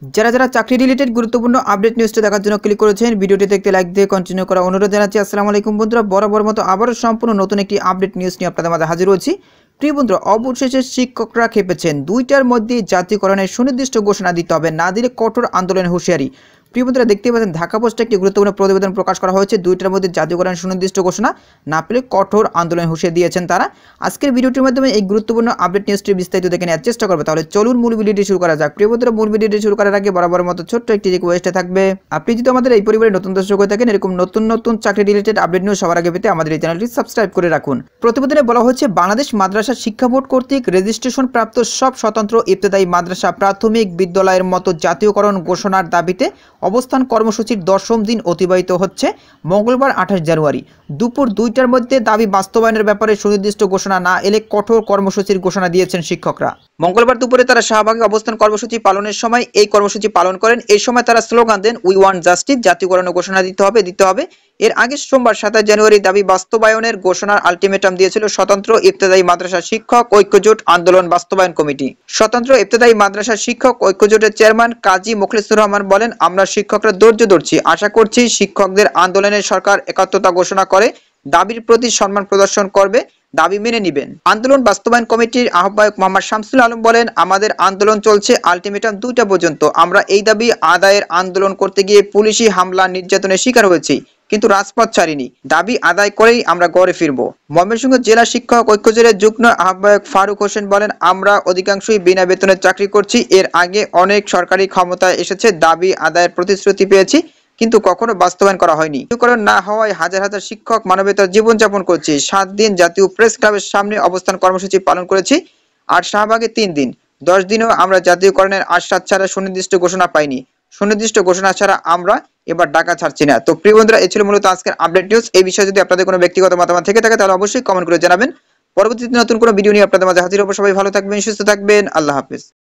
যারা যারা চাকরি রিলেটেড গুরুত্বপূর্ণ আপডেট নিউজটা দেখার জন্য ক্লিক করেছেন, ভিডিওটি দেখতে লাইক দিয়ে কন্টিনিউ করা অনুরোধ জানাচ্ছি। আসসালামু আলাইকুম বন্ধুরা, বরাবর মতো আবারও সম্পূর্ণ নতুন একটি আপডেট নিউজ নিয়ে আপনাদের মাঝে হাজির হয়েছি। প্রিয় বন্ধুরা, অবশেষে শিক্ষকরা খেপেছেন। দুইটার মধ্যে জাতীয়করণের সুনির্দিষ্ট ঘোষণা দিতে হবে, না দিলে কঠোর আন্দোলনের হুঁশিয়ারি। প্রিয় বন্ধুরা, দেখতে পাচ্ছেন ঢাকা পোস্টে একটি গুরুত্বপূর্ণ প্রতিবেদন প্রকাশ করা হয়েছে। দুইটার মধ্যে জাতীয়করণের সুনির্দিষ্ট ঘোষণা না পেলে কঠোর আন্দোলনের হুঁশিয়ারি দিয়েছেন তারা। আজকের ভিডিওটির মাধ্যমে এই গুরুত্বপূর্ণ আপডেট নিউজটি বিস্তারিত দেখে নেওয়ার চেষ্টা করবে। তাহলে চলুন মূল ভিডিওটি শুরু করা যাক। প্রিয় বন্ধুরা, মূল ভিডিওটি শুরু করার আগে বরাবর মতো ছোট্ট একটি রিকোয়েস্টে থাকবে, আপনি যদি আমাদের এই পরিবারের নতুন দর্শক হয়ে থাকেন, এরকম নতুন নতুন চাকরি রিলেটেড আপডেট নিউজ সবার আগে পেতে আমাদের এই চ্যানেলটি সাবস্ক্রাইব করে রাখুন। প্রতিবেদনে বলা হয়েছে, বাংলাদেশ মাদ্রাসা শিক্ষা বোর্ড কর্তৃক রেজিস্ট্রেশন প্রাপ্ত সব স্বতন্ত্র ইবতেদায়ী মাদ্রাসা প্রাথমিক বিদ্যালয়ের মতো জাতীয়করণ ঘোষণার দাবিতে অবস্থান কর্মসূচির 10ম দিন অতিবাহিত হচ্ছে। মঙ্গলবার 28 জানুয়ারি দুপুর 2টার মধ্যে দাবি বাস্তবায়নের ব্যাপারে সুনির্দিষ্ট ঘোষণা না এলে কঠোর কর্মসূচির ঘোষণা দিয়েছেন শিক্ষকরা। মঙ্গলবার দুপুরে তারা শাহবাগে অবস্থান কর্মসূচি পালনের সময় এই কর্মসূচি পালন করেন। এই সময় তারা স্লোগান দেন, উই ওয়ান্ট জাস্টিস, জাতীয়করণের ঘোষণা দিতে হবে। এর আগে সোমবার 27 জানুয়ারি দাবি বাস্তবায়নের ঘোষণার আলটিমেটাম দিয়েছিল স্বতন্ত্র ইবতেদায়ী মাদ্রাসা শিক্ষক ঐক্যজোট আন্দোলন বাস্তবায়ন কমিটি। স্বতন্ত্র ইবতেদায়ী মাদ্রাসা শিক্ষক ঐক্যজোটের চেয়ারম্যান কাজী মুখলিসুর রহমান বলেন, আমরা শিক্ষকরা ধৈর্য ধরছি, আশা করছি শিক্ষকদের আন্দোলনে সরকার একাত্মতা ঘোষণা করে দাবির প্রতি সম্মান প্রদর্শন করবে, দাবি মেনে নিবেন। আন্দোলন বাস্তবায়ন কমিটির আহ্বায়ক মোহাম্মদ শামসুল আলম বলেন, আমাদের আন্দোলন চলছে আলটিমেটাম 2টা পর্যন্ত। আমরা এই দাবি আদায়ের আন্দোলন করতে গিয়ে পুলিশি হামলা নির্যাতনের শিকার হয়েছি, কিন্তু রাজপথ ছাড়িনি। দাবি আদায় করেই আমরা ঘরে ফিরব। ময়মনসিংহ জেলা শিক্ষক ঐক্যজোটের যুগ্ম আহ্বায়ক ফারুক হোসেন বলেন, আমরা অধিকাংশই বিনা বেতনে চাকরি করছি। এর আগে অনেক সরকারি ক্ষমতায় এসেছে, দাবি আদায়ের প্রতিশ্রুতি পেয়েছি, কিন্তু কখনো বাস্তবায়ন করা হয়নি। জাতীয়করণ না হওয়ায় হাজার হাজার শিক্ষক মানবেতর জীবনযাপন করছে। 7 দিন জাতীয় প্রেস ক্লাবের সামনে অবস্থান কর্মসূচি পালন করেছি, আর শাহবাগে 3 দিন। 10 দিনেও আমরা জাতীয়করণের আশ্বাস ছাড়া সুনির্দিষ্ট ঘোষণা পাইনি। সুনির্দিষ্ট ঘোষণা ছাড়া আমরা এবার ঢাকা ছাড়ছি না। তো প্রিয় বন্ধুরা, এই ছিল মূলত আজকের আপডেট নিউজ। এই বিষয়ে যদি আপনাদের কোনো ব্যক্তিগত মতামত থেকে থাকে তাহলে অবশ্যই কমেন্ট করে জানাবেন। পরবর্তীতে নতুন কোনো ভিডিও নিয়ে আপনাদের মাঝে হাজির হবো। সবাই ভালো থাকবেন, সুস্থ থাকবেন। আল্লাহ হাফেজ।